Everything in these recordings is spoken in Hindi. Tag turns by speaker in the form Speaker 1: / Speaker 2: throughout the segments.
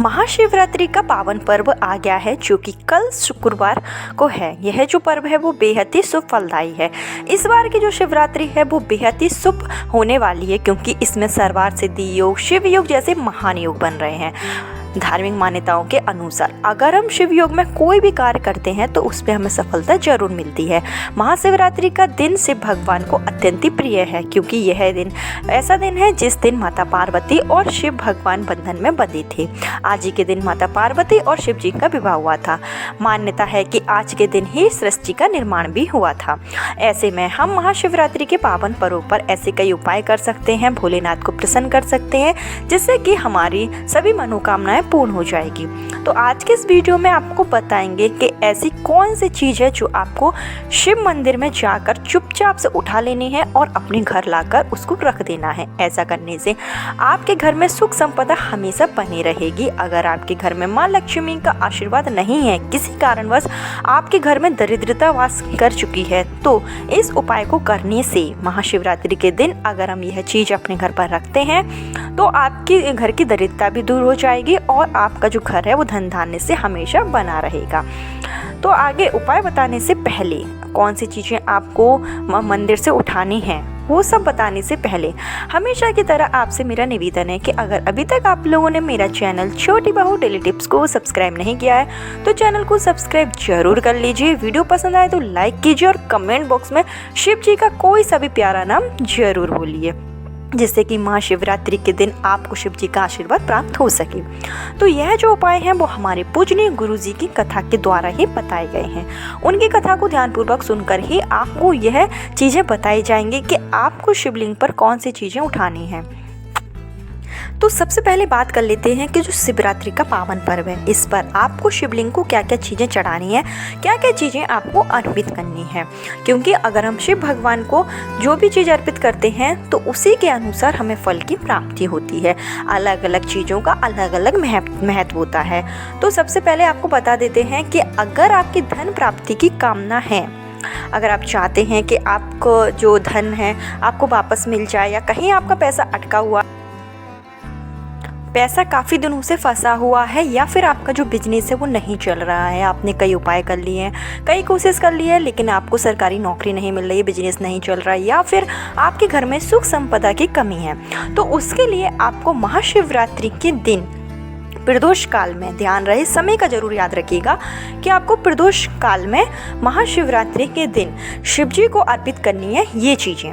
Speaker 1: महाशिवरात्रि का पावन पर्व आ गया है जो कि कल शुक्रवार को है। यह जो पर्व है वो बेहद ही शुभ फलदायी है। इस बार की जो शिवरात्रि है वो बेहद ही शुभ होने वाली है क्योंकि इसमें सर्वार्थ सिद्धि योग, शिव योग जैसे महान योग बन रहे हैं। धार्मिक मान्यताओं के अनुसार अगर हम शिव योग में कोई भी कार्य करते हैं तो उस पर हमें सफलता जरूर मिलती है। महाशिवरात्रि का दिन शिव भगवान को अत्यंत ही प्रिय है क्योंकि यह दिन ऐसा दिन है जिस दिन माता पार्वती और शिव भगवान बंधन में बंधे थे। आज ही के दिन माता पार्वती और शिव जी का विवाह हुआ था। मान्यता है कि आज के दिन ही सृष्टि का निर्माण भी हुआ था। ऐसे में हम महाशिवरात्रि के पावन पर्व पर ऐसे कई उपाय कर सकते हैं, भोलेनाथ को प्रसन्न कर सकते हैं जिससे कि हमारी सभी मनोकामनाएं पूर्ण हो जाएगी। तो आज के इस वीडियो में आपको बताएंगे कि ऐसी कौन सी चीज़ है जो आपको शिव मंदिर में जाकर चुपचाप से उठा लेनी है और अपने घर लाकर उसको रख देना है। ऐसा करने से आपके घर में सुख संपदा हमेशा बनी रहेगी। अगर आपके घर में माँ लक्ष्मी का आशीर्वाद नहीं है, किसी कारणवश आपके घर में दरिद्रता वास कर चुकी है, तो इस उपाय को करने से महाशिवरात्रि के दिन अगर हम यह चीज़ अपने घर पर रखते हैं तो आपके घर की दरिद्रता भी दूर हो जाएगी और आपका जो घर है वो धन धान्य से हमेशा बना रहेगा। तो आगे उपाय बताने से पहले कौन सी चीज़ें आपको मंदिर से उठानी हैं वो सब बताने से पहले हमेशा की तरह आपसे मेरा निवेदन है कि अगर अभी तक आप लोगों ने मेरा चैनल छोटी बहू डेली टिप्स को सब्सक्राइब नहीं किया है तो चैनल को सब्सक्राइब जरूर कर लीजिए। वीडियो पसंद आए तो लाइक कीजिए और कमेंट बॉक्स में शिव जी का कोई सा भी प्यारा नाम जरूर बोलिए जिससे कि महाशिवरात्रि के दिन आपको शिव जी का आशीर्वाद प्राप्त हो सके। तो यह जो उपाय हैं वो हमारे पूजनीय गुरु जी की कथा के द्वारा ही बताए गए हैं। उनकी कथा को ध्यानपूर्वक सुनकर ही आपको यह चीज़ें बताई जाएंगी कि आपको शिवलिंग पर कौन सी चीज़ें उठानी हैं। तो सबसे पहले बात कर लेते हैं कि जो शिवरात्रि का पावन पर्व है इस पर आपको शिवलिंग को क्या क्या चीज़ें चढ़ानी है, क्या क्या चीज़ें आपको अर्पित करनी है। क्योंकि अगर हम शिव भगवान को जो भी चीज़ अर्पित करते हैं तो उसी के अनुसार हमें फल की प्राप्ति होती है। अलग अलग चीज़ों का अलग अलग महत्व होता है। तो सबसे पहले आपको बता देते हैं कि अगर आपकी धन प्राप्ति की कामना है, अगर आप चाहते हैं कि आपको जो धन है आपको वापस मिल जाए या कहीं आपका पैसा अटका हुआ, पैसा काफ़ी दिनों से फंसा हुआ है या फिर आपका जो बिजनेस है वो नहीं चल रहा है, आपने कई उपाय कर लिए हैं, कई कोशिश कर ली है लेकिन आपको सरकारी नौकरी नहीं मिल रही है, बिजनेस नहीं चल रहा है या फिर आपके घर में सुख संपदा की कमी है, तो उसके लिए आपको महाशिवरात्रि के दिन प्रदोष काल में, ध्यान रहे समय का जरूर याद रखिएगा कि आपको प्रदोष काल में महाशिवरात्रि के दिन शिव जी को अर्पित करनी है। ये चीज़ें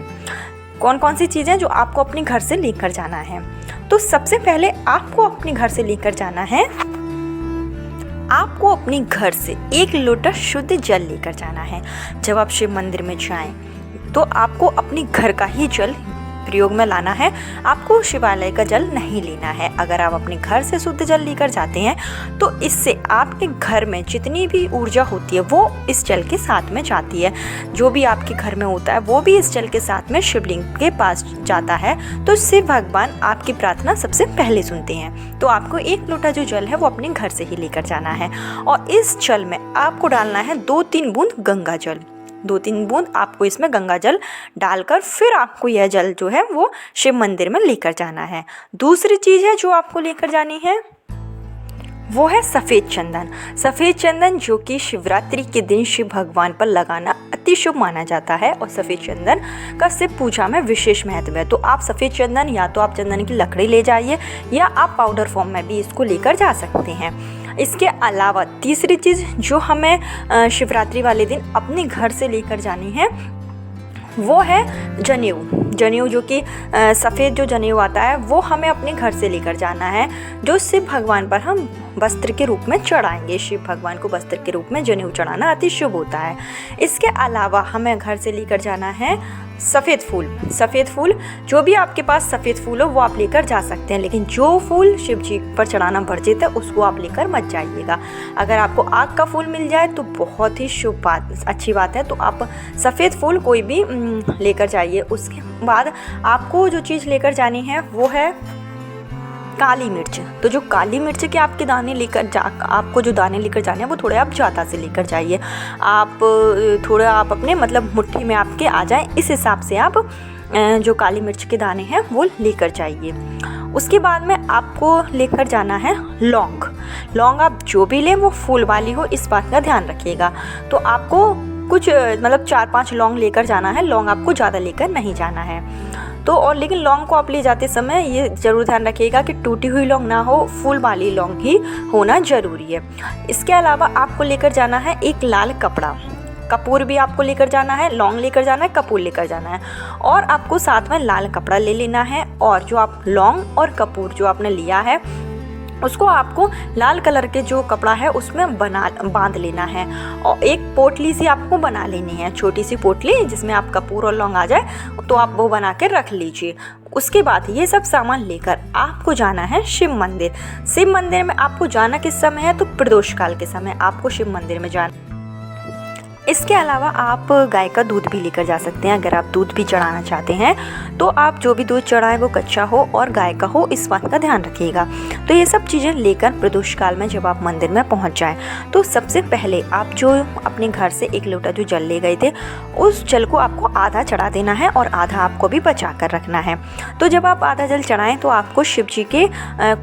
Speaker 1: कौन कौन सी चीज़ें जो आपको अपने घर से लेकर जाना है। तो सबसे पहले आपको अपने घर से लेकर जाना है, आपको अपने घर से 1 लोटा शुद्ध जल लेकर जाना है। जब आप शिव मंदिर में जाएं तो आपको अपने घर का ही जल प्रयोग में लाना है, आपको शिवालय का जल नहीं लेना है। अगर आप अपने घर से शुद्ध जल लेकर जाते हैं तो इससे आपके घर में जितनी भी ऊर्जा होती है वो इस जल के साथ में जाती है। जो भी आपके घर में होता है वो भी इस जल के साथ में शिवलिंग के पास जाता है। तो शिव भगवान आपकी प्रार्थना सबसे पहले सुनते हैं। तो आपको 1 लोटा जो जल है वो अपने घर से ही लेकर जाना है और इस जल में आपको डालना है 2-3 बूंद गंगा जल। 2-3 बूंद आपको इसमें गंगा जल डालकर फिर आपको यह जल जो है वो शिव मंदिर में लेकर जाना है। दूसरी चीज़ है जो आपको लेकर जानी है वो है सफ़ेद चंदन। सफ़ेद चंदन जो कि शिवरात्रि के दिन शिव भगवान पर लगाना अति शुभ माना जाता है और सफ़ेद चंदन का शिव पूजा में विशेष महत्व है। तो आप सफ़ेद चंदन या तो आप चंदन की लकड़ी ले जाइए या आप पाउडर फॉर्म में भी इसको लेकर जा सकते हैं। इसके अलावा तीसरी चीज़ जो हमें शिवरात्रि वाले दिन अपने घर से लेकर जानी है वो है जनेऊ। जनेऊ जो कि सफ़ेद जो जनेऊ आता है वो हमें अपने घर से लेकर जाना है, जो शिव भगवान पर हम वस्त्र के रूप में चढ़ाएंगे। शिव भगवान को वस्त्र के रूप में जनेऊ चढ़ाना अति शुभ होता है। इसके अलावा हमें घर से लेकर जाना है सफ़ेद फूल। सफ़ेद फूल जो भी आपके पास सफ़ेद फूल हो वो आप लेकर जा सकते हैं, लेकिन जो फूल शिव जी पर चढ़ाना वर्जित है उसको आप लेकर मत जाइएगा। अगर आपको आग का फूल मिल जाए तो बहुत ही शुभ बात, अच्छी बात है। तो आप सफ़ेद फूल कोई भी लेकर जाइए। उसके बाद आपको जो चीज़ लेकर जानी है वो है काली मिर्च। तो जो काली मिर्च के आपके दाने आपको जो दाने लेकर जाने हैं वो थोड़े आप ज़्यादा से लेकर जाइए। आप थोड़ा आप अपने मतलब मुट्ठी में आपके आ जाए इस हिसाब से आप जो काली मिर्च के दाने हैं वो लेकर जाइए। उसके बाद में आपको लेकर जाना है लौंग आप जो भी लें वो फूल वाली हो, इस बात का ध्यान रखिएगा। तो आपको कुछ मतलब 4-5 लौंग लेकर जाना है, लौंग आपको ज़्यादा लेकर नहीं जाना है। तो और लेकिन लौंग को आप ले जाते समय ये ज़रूर ध्यान रखिएगा कि टूटी हुई लौंग ना हो, फूल वाली लौंग ही होना ज़रूरी है। इसके अलावा आपको लेकर जाना है एक लाल कपड़ा, कपूर भी आपको लेकर जाना है, लौंग लेकर जाना है, कपूर लेकर जाना है और आपको साथ में लाल कपड़ा ले लेना है। और जो आप लौंग और कपूर जो आपने लिया है उसको आपको लाल कलर के जो कपड़ा है उसमें बांध लेना है और एक पोटली सी आपको बना लेनी है, छोटी सी पोटली जिसमें आप कपूर और लौंग आ जाए, तो आप वो बना के रख लीजिए। उसके बाद ये सब सामान लेकर आपको जाना है शिव मंदिर। शिव मंदिर में आपको जाना किस समय है, तो प्रदोष काल के समय आपको शिव मंदिर में जाना। इसके अलावा आप गाय का दूध भी लेकर जा सकते हैं। अगर आप दूध भी चढ़ाना चाहते हैं तो आप जो भी दूध चढ़ाएं वो कच्चा हो और गाय का हो, इस बात का ध्यान रखिएगा। तो ये सब चीज़ें लेकर प्रदोष काल में जब आप मंदिर में पहुंच जाएं तो सबसे पहले आप जो अपने घर से 1 लोटा जो जल ले गए थे उस जल को आपको आधा चढ़ा देना है और आधा आपको भी बचा कर रखना है। तो जब आप आधा जल चढ़ाएँ तो आपको शिव जी के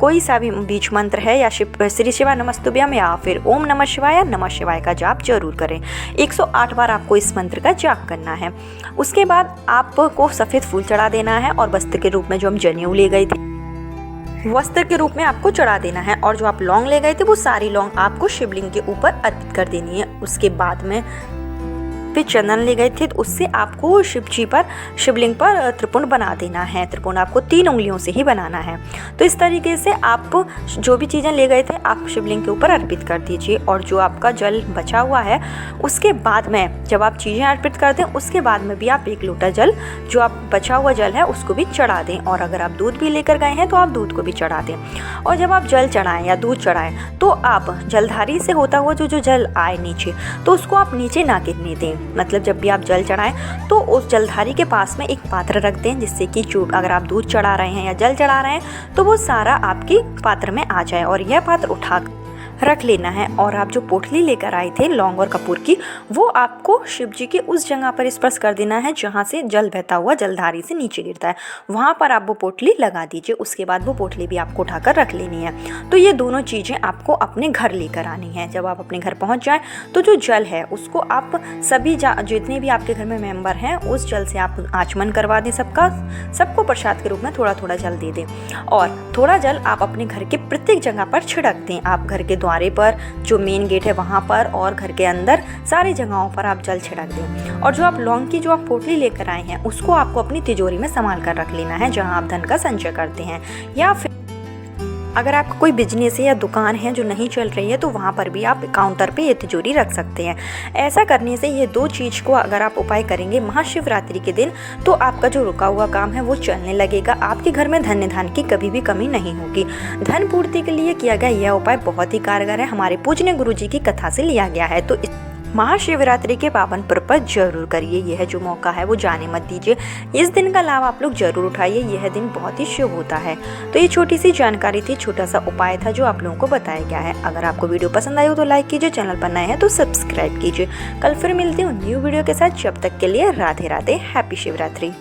Speaker 1: कोई सा भी बीज मंत्र है या श्री शिवाय नमस्तुभ्यम या फिर ओम नमः शिवाय या नमः शिवाय का जाप जरूर करें। 108 बार आपको इस मंत्र का जाप करना है। उसके बाद आपको सफ़ेद फूल चढ़ा देना है और वस्त्र के रूप में जो हम जनेऊ ले गए थे वस्त्र के रूप में आपको चढ़ा देना है। और जो आप लौंग ले गए थे वो सारी लौंग आपको शिवलिंग के ऊपर अर्पित कर देनी है। उसके बाद में फिर चंदन ले गए थे तो उससे आपको शिवलिंग पर त्रिपुंड बना देना है। त्रिपुंड आपको 3 उंगलियों से ही बनाना है। तो इस तरीके से आप जो भी चीज़ें ले गए थे आप शिवलिंग के ऊपर अर्पित कर दीजिए। और जो आपका जल बचा हुआ है उसके बाद में जब आप चीज़ें अर्पित कर दें उसके बाद में भी आप 1 लोटा जल जो आप बचा हुआ जल है उसको भी चढ़ा दें। और अगर आप दूध भी लेकर गए हैं तो आप दूध को भी चढ़ा दें। और जब आप जल चढ़ाएँ या दूध चढ़ाएँ तो आप जलधारी से होता हुआ जो जल आए नीचे तो उसको आप नीचे ना गिरने दें। मतलब जब भी आप जल चढ़ाएं तो उस जलधारी के पास में एक पात्र रख दें जिससे कि जो अगर आप दूध चढ़ा रहे हैं या जल चढ़ा रहे हैं तो वो सारा आपकी पात्र में आ जाए। और यह पात्र उठा रख लेना है। और आप जो पोटली लेकर आए थे लौंग और कपूर की वो आपको शिव जी के उस जगह पर स्पर्श कर देना है जहाँ से जल बहता हुआ जलधारी से नीचे गिरता है, वहाँ पर आप वो पोटली लगा दीजिए। उसके बाद वो पोटली भी आपको उठाकर रख लेनी है। तो ये दोनों चीज़ें आपको अपने घर लेकर आनी है। जब आप अपने घर पहुँच जाएँ तो जो जल है उसको आप सभी जितने भी आपके घर में मेंबर हैं उस जल से आप आचमन करवा दें। सबको प्रसाद के रूप में थोड़ा थोड़ा जल दे दें और थोड़ा जल आप अपने घर के प्रत्येक जगह पर छिड़क दें। आप घर के द्वारे पर जो मेन गेट है वहाँ पर और घर के अंदर सारी जगहों पर आप जल छिड़क दें। और जो आप लौंग की जो आप पोटली लेकर आए हैं उसको आपको अपनी तिजोरी में संभाल कर रख लेना है जहाँ आप धन का संचय करते हैं। या फिर अगर आपका कोई बिजनेस है या दुकान है जो नहीं चल रही है तो वहाँ पर भी आप काउंटर पे ये तिजोरी रख सकते हैं। ऐसा करने से ये 2 चीज़ को अगर आप उपाय करेंगे महाशिवरात्रि के दिन तो आपका जो रुका हुआ काम है वो चलने लगेगा। आपके घर में धन की कभी भी कमी नहीं होगी। धन पूर्ति के लिए किया गया यह उपाय बहुत ही कारगर है, हमारे पूजनीय गुरु जी की कथा से लिया गया है। तो महाशिवरात्रि के पावन पर्व पर जरूर करिए। यह जो मौका है वो जाने मत दीजिए। इस दिन का लाभ आप लोग जरूर उठाइए। यह दिन बहुत ही शुभ होता है। तो ये छोटी सी जानकारी थी, छोटा सा उपाय था जो आप लोगों को बताया गया है। अगर आपको वीडियो पसंद आई हो तो लाइक कीजिए, चैनल पर नए हैं तो सब्सक्राइब कीजिए। कल फिर मिलती हूँ न्यू वीडियो के साथ। जब तक के लिए राधे राधे, हैप्पी शिवरात्रि।